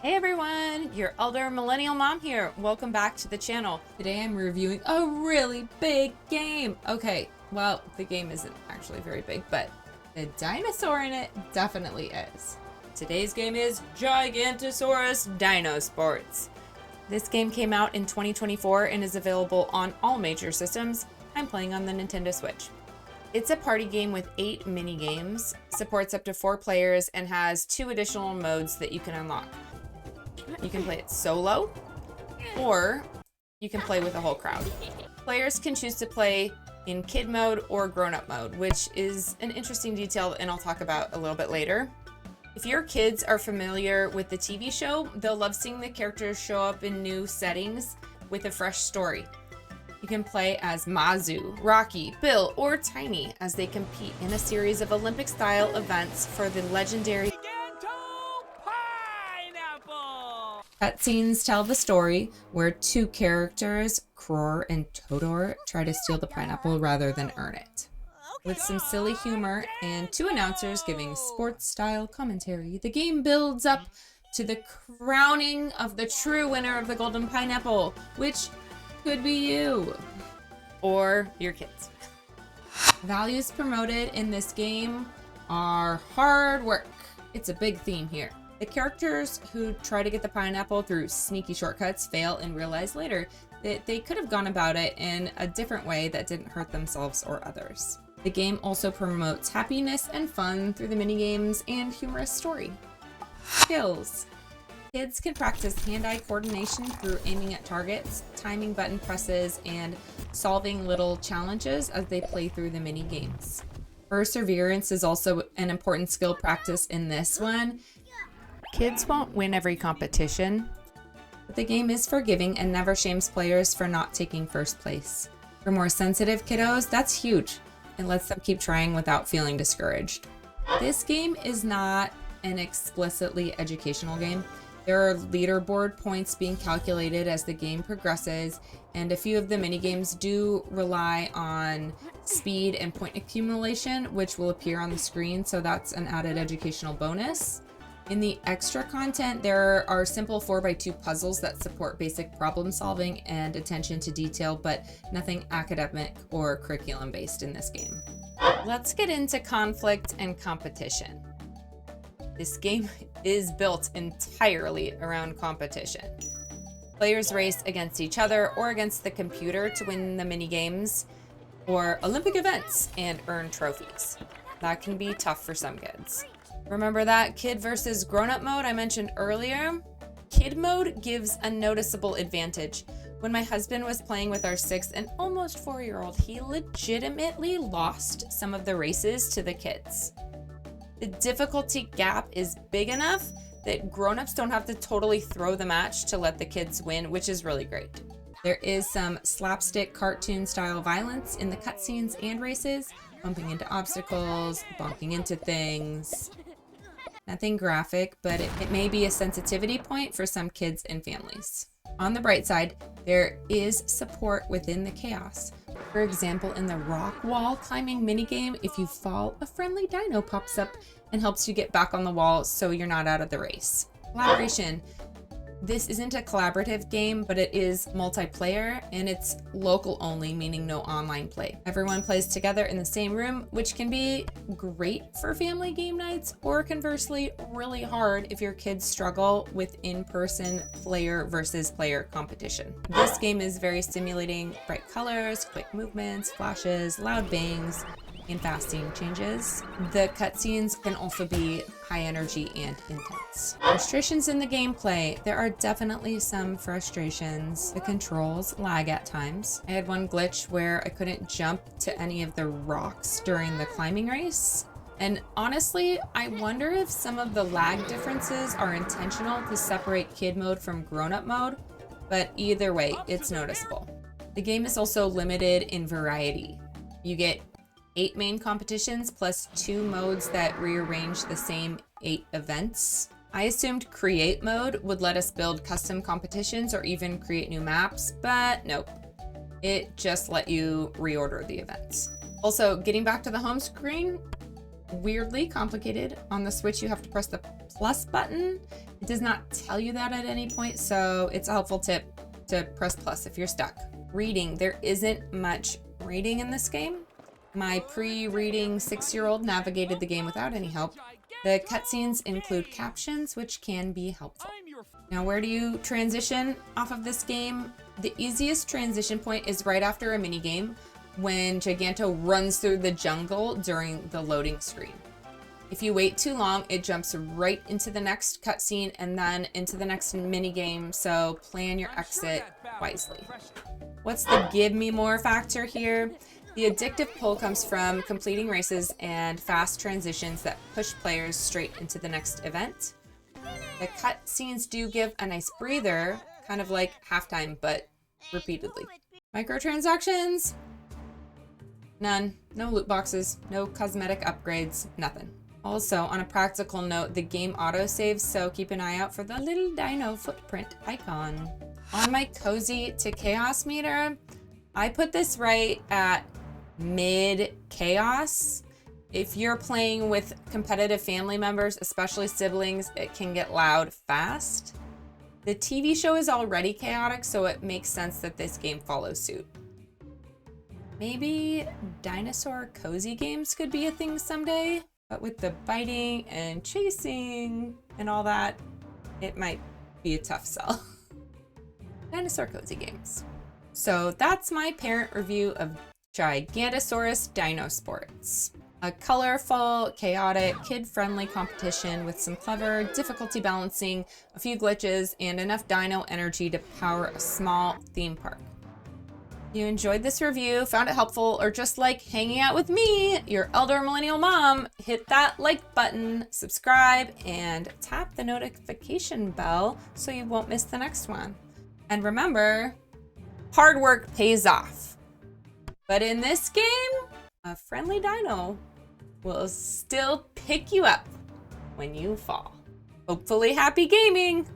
Hey everyone, your Elder Millennial Mom here. Welcome back to the channel. Today I'm reviewing a really big game. Okay, well, the game isn't actually very big, but the dinosaur in it definitely is. Today's game is Gigantosaurus Dino Sports. This game came out in 2024 and is available on all major systems. I'm playing on the Nintendo Switch. It's a party game with 8 mini games, supports up to 4 players, and has 2 additional modes that you can unlock. You can play it solo, or you can play with a whole crowd. Players can choose to play in kid mode or grown-up mode, which is an interesting detail and I'll talk about a little bit later. If your kids are familiar with the TV show, they'll love seeing the characters show up in new settings with a fresh story. You can play as Mazu, Rocky, Bill, or Tiny as they compete in a series of Olympic-style events for the legendary Cutscenes tell the story where 2 characters, Kror and Todor, try to steal the pineapple rather than earn it. With some silly humor and 2 announcers giving sports-style commentary, the game builds up to the crowning of the true winner of the Golden Pineapple, which could be you or your kids. Values promoted in this game are hard work. It's a big theme here. The characters who try to get the pineapple through sneaky shortcuts fail and realize later that they could have gone about it in a different way that didn't hurt themselves or others. The game also promotes happiness and fun through the minigames and humorous story. Skills. Kids can practice hand-eye coordination through aiming at targets, timing button presses, and solving little challenges as they play through the mini-games. Perseverance is also an important skill practice in this one. Kids won't win every competition, but the game is forgiving and never shames players for not taking first place. For more sensitive kiddos, that's huge and lets them keep trying without feeling discouraged. This game is not an explicitly educational game. There are leaderboard points being calculated as the game progresses, and a few of the minigames do rely on speed and point accumulation, which will appear on the screen, so that's an added educational bonus. In the extra content, there are simple 4x2 puzzles that support basic problem solving and attention to detail, but nothing academic or curriculum based in this game. Let's get into conflict and competition. This game is built entirely around competition. Players race against each other or against the computer to win the mini games or Olympic events and earn trophies. That can be tough for some kids. Remember that kid versus grown-up mode I mentioned earlier? Kid mode gives a noticeable advantage. When my husband was playing with our 6 and almost 4-year-old, he legitimately lost some of the races to the kids. The difficulty gap is big enough that grown-ups don't have to totally throw the match to let the kids win, which is really great. There is some slapstick cartoon-style violence in the cutscenes and races, bumping into obstacles, bonking into things. Nothing graphic, but it may be a sensitivity point for some kids and families. On the bright side, there is support within the chaos. For example, in the rock wall climbing minigame, if you fall, a friendly dino pops up and helps you get back on the wall so you're not out of the race. Collaboration. This isn't a collaborative game, but it is multiplayer and it's local only, meaning no online play. Everyone plays together in the same room, which can be great for family game nights or conversely really hard if your kids struggle with in-person player versus player competition. This game is very stimulating, bright colors, quick movements, flashes, loud bangs, and fast scene changes. The cutscenes can also be high energy and intense. Frustrations in the gameplay. There are definitely some frustrations. The controls lag at times. I had one glitch where I couldn't jump to any of the rocks during the climbing race. And honestly, I wonder if some of the lag differences are intentional to separate kid mode from grown-up mode, but either way, it's noticeable. The game is also limited in variety. You get 8 main competitions plus 2 modes that rearrange the same 8 events. I assumed create mode would let us build custom competitions or even create new maps, but nope. It just let you reorder the events. Also, getting back to the home screen, weirdly complicated. On the Switch, you have to press the plus button. It does not tell you that at any point, so it's a helpful tip to press plus if you're stuck. Reading, there isn't much reading in this game. My pre-reading 6-year-old navigated the game without any help. The cutscenes include captions, which can be helpful. Now, where do you transition off of this game? The easiest transition point is right after a minigame when Giganto runs through the jungle during the loading screen. If you wait too long, it jumps right into the next cutscene and then into the next minigame, so plan your exit wisely. What's the give me more factor here? The addictive pull comes from completing races and fast transitions that push players straight into the next event. The cutscenes do give a nice breather, kind of like halftime, but repeatedly. Microtransactions? None. No loot boxes, no cosmetic upgrades, nothing. Also, on a practical note, the game autosaves, so keep an eye out for the little dino footprint icon. On my cozy to chaos meter, I put this right at mid-chaos. If you're playing with competitive family members, especially siblings, it can get loud fast. The TV show is already chaotic, so it makes sense that this game follows suit. Maybe dinosaur cozy games could be a thing someday, but with the biting and chasing and all that, it might be a tough sell. Dinosaur cozy games. So that's my parent review of Gigantosaurus Dino Sports. A colorful, chaotic, kid-friendly competition with some clever difficulty balancing, a few glitches, and enough dino energy to power a small theme park. If you enjoyed this review, found it helpful, or just like hanging out with me, your elder millennial mom, hit that like button, subscribe, and tap the notification bell so you won't miss the next one. And remember, hard work pays off. But in this game, a friendly dino will still pick you up when you fall. Hopefully, happy gaming!